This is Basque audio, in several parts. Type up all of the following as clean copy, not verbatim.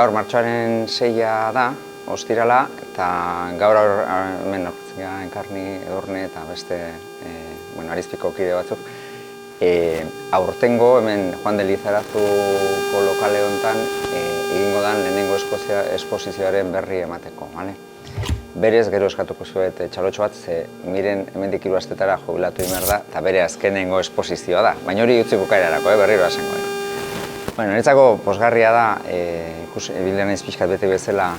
Gaur martxoaren 6 da, ostirala, eta gaur hemen nortzea Enkarni, Edurne eta beste Arizpiko kide batzuk. Aurtengo hemen Juan de Lizarazuko lokale honetan egingo dan lehenengo esposizioaren berri emateko. Berez, gero eskatuko zuet txalotxo bat, ze miren hemendik 3 astetara jubilatu behar da, eta bere azkenengo esposizioa da. Baina hori utzi bukaerarako, berriro hasengo. Niretzako pozgarria da, bilean ez pixkat bete bezala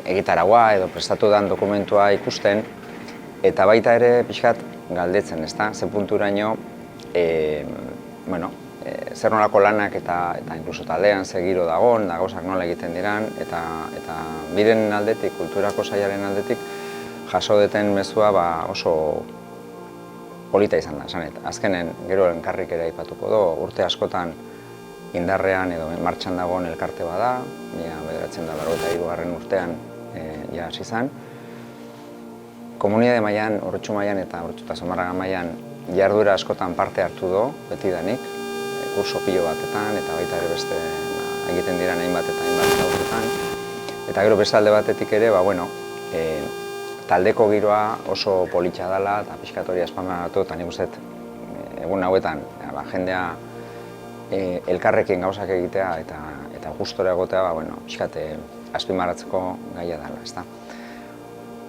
egitaragua edo prestatu den dokumentua ikusten, eta baita ere pixkat galdetzen, ezta? Ze punturaino, zer nolako lanak eta inkluso taldean ze giro dagoen, da gauzak nola egiten diran, eta miren aldetik, kulturako sailaren aldetik, jaso deten mezua oso polita izan da, esanet. Azkenen, gero Enkarrik ere aipatuko du, urte askotan indarrean edo martxan dagoen elkarte bada, 1983 urtean hasi zen. Komunitate mailan, Urrutxu mailan eta Urrutxu eta Zumarraga mailan jarduera askotan parte hartu du, betidanik, kurso pilo batetan eta baita ere beste egiten diren hainbat eta hainbat gauzetan. Eta gero beste alde batetik ere, taldeko giroa oso politxa dela eta pixkat hori azpimarratu, eta nik uste egun hauetan jendea elkarrekin gauzak egitea eta gustora egotea pixkat azpimarratzeko gaia dela, ezta.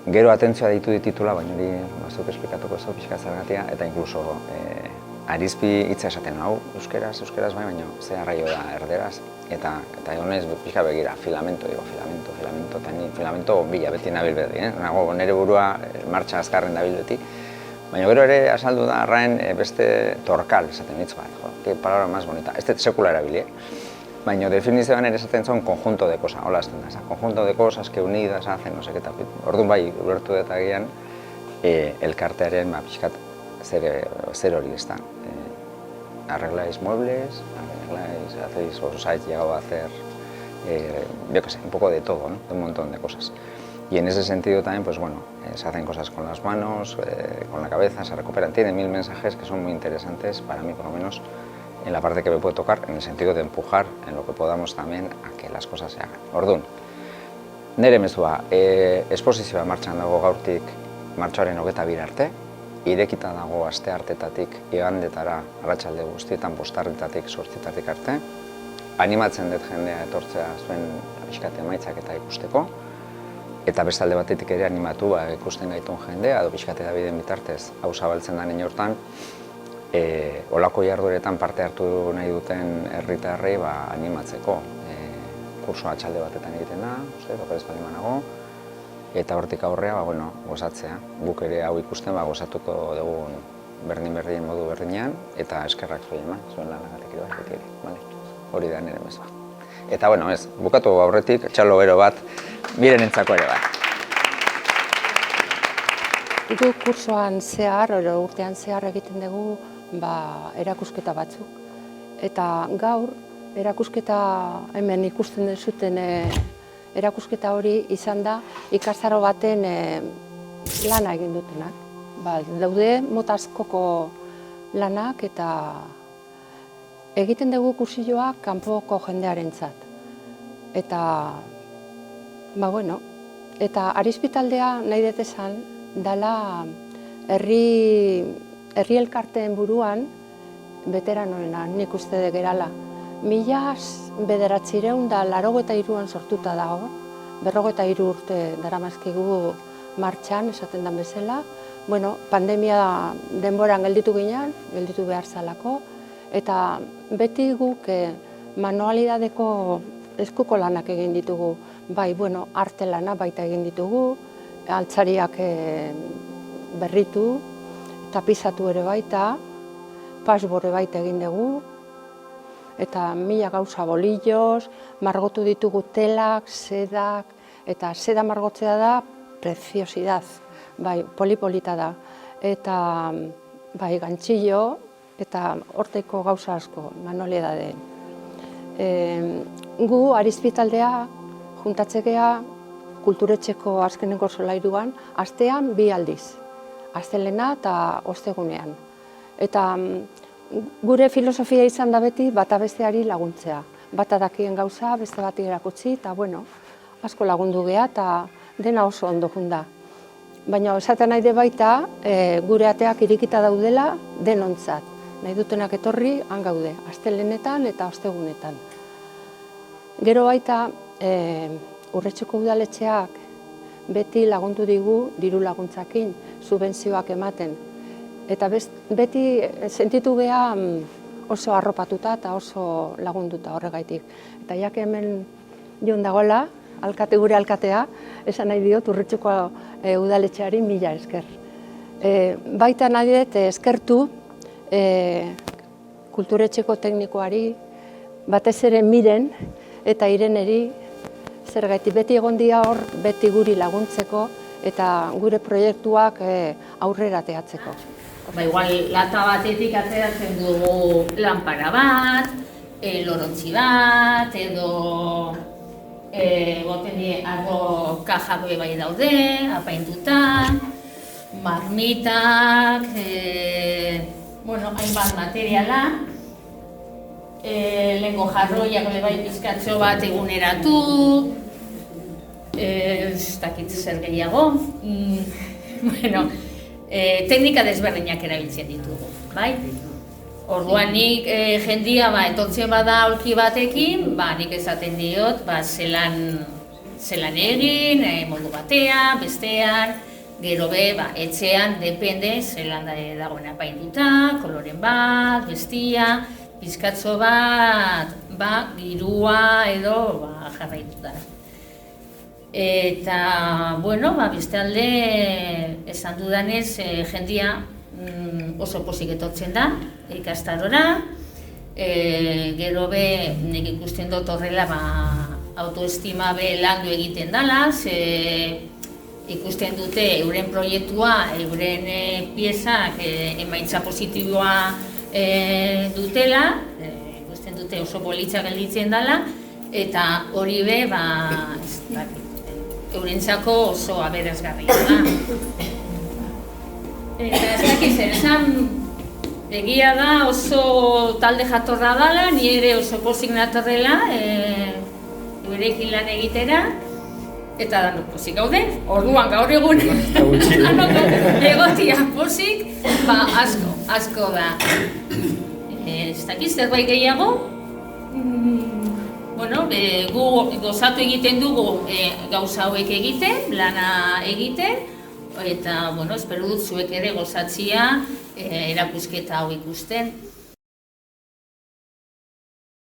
Gero atentzioa deitu dititula, baina hori batzuk esplikatuko ez pixkat zergatia, eta inkluso Arizpi hitza esaten hau, euskeraz bai, baina ze arraio da erderaz, eta honez pixka begira, filamento, eta ni filamento bila beti nabil beti, nago nire burua martxa azkarren dabil beti, baina gero ere azaldu da arraen beste torkal esaten hitz bat, que palabra más bonita, ez dut sekula erabili, baina definizioan ere esaten zuen conjunto de cosas, hola azten da, conjunto de cosas que unidas hacen, no sé, orduan bai, ulertu dut agian, elkartearen pixkat zer hori, ezta. Arregláis muebles, os habéis llegado a hacer, yo qué sé, un poco de todo, ¿no? De un montón de cosas. Y en ese sentido también, se hacen cosas con las manos, con la cabeza, se recuperan. Tiene 1000 mensajes que son muy interesantes, para mí por lo menos, en la parte que me puede tocar, en el sentido de empujar en lo que podamos también a que las cosas se hagan. Orduan, nire mezua, esposizioa martxan dago gaurtik martxoaren 22 arte, irekita dago asteartetatik igandetara arratsalde guztietan 5:00-etatik 8:00-etatik arte. Animatzen dut jendea etortzea zuen pixkat emaitzak eta ikusteko. Eta beste alde batetik ere animatu ikusten gaitun jendea, edo pixkat edabideen bitartez hau zabaltzen den hortan, olako jardueretan parte hartu nahi duten herritarrei animatzeko. Kursoa atxalde batetan egiten da, okerez baldin banago, eta hortik aurrea, gozatzea. Guk ere hau ikusten, gozatuko dugun berdin modu berdinean, eta eskerrak zuen lanagatik beti ere. Hori da nire mezua. Eta, bukatu aurretik, txalo gero bat, mirenentzako ere bat. Gu kursoan zehar, urtean zehar egiten dugu erakusketa batzuk. Eta gaur, erakusketa hemen ikusten duzuten erakusketa hori izan da ikastaro baten lana egin dutenak. Daude mota askoko lanak eta egiten dugu kursioa kanpoko jendearentzat. Eta, eta Arizpi taldea nahi dut esan dela herri elkarteen buruan veteranoena nik uste dut gerala. 1983an sortuta dago, 43 urte daramazkigu martxan, esaten den bezala. Pandemia denboran gelditu ginen, gelditu behar zalako, eta beti guk manualidadeko eskuko lanak egin ditugu. Arte lana baita egin ditugu, altzariak berritu, tapizatu ere baita, pasbore baita egin dugu, eta 1000 gauza bolillos, margotu ditugu telak, sedak, eta seda margotzea da preciosidad, polipolita da. Eta gantxillo, eta horteko gauza asko, manualidade. Gu Arizpi taldea juntatzekea kulturetxeko azkenengo solairuan, astean 2 aldiz, astelena eta ostegunean. Eta gure filosofia izan da beti bata besteari laguntzea. bata dakien gauza, beste bati erakutsi, eta bueno, asko lagundu geha, eta dena oso ondo junda. Baina esaten nahi de baita, gure ateak irikita daudela denontzat. Nahi dutenak etorri, han gaude, astelehenetan eta ostegunetan. Gero baita, Urretxuko udaletxeak beti lagundu digu diru laguntzakin, subentzioak ematen. Eta beti sentitu geha oso arropatuta eta oso lagunduta horregaitik. Eta jak hemen joan dagoela, gure alkatea, esan nahi diot Urretxuko udaletxeari mila esker. Baita nahi dut eskertu kulturetxeko teknikoari, batez ere Miren eta Ireneri, zergatik beti egon dira hor, beti guri laguntzeko eta gure proiektuak aurrera teatzeko. Igual lata batetik ateratzen dugu lanpara bat, lorontzi bat, edo boten die argo kajak bai daude, apainduta, marmitak, hainbat materiala, lehenko jarroiak bai pizkatxo bat eguneratu, ez dakit zer gehiago. Teknika desberdinak erabiltzen ditugu, bai? Orduan nik jendia etortzen bada aulki batekin, nik esaten diot zelan egin, modu batean, bestean, gero etxean, depende, zelan dagoen apainduta, koloren bat, bestia, pizkatxo bat, girua edo jarraituta. Eta, beste alde, esan dudanez, jendia oso pozik etortzen da, ikastarora. Gero nik ikusten dut horrela autoestima landu egiten dela, ikusten dute euren proiektua, euren piezak emaitza positiboa dutela, ikusten dute oso politxa gelditzen dela, eta hori eurentzako oso aberasgarria da. Eta ez dakiz esan, egia da oso talde jatorra dela, ni ere oso pozik natorrela, eurekin lan egitera, eta danok pozik gaude, orduan gaur egun egotia pozik, asko da. Ez dakiz zerbait gehiago, gu gozatu egiten dugu gauza hauek egiten, lana egiten, eta espero dut zuek ere gozatzia erakusketa hau ikusten.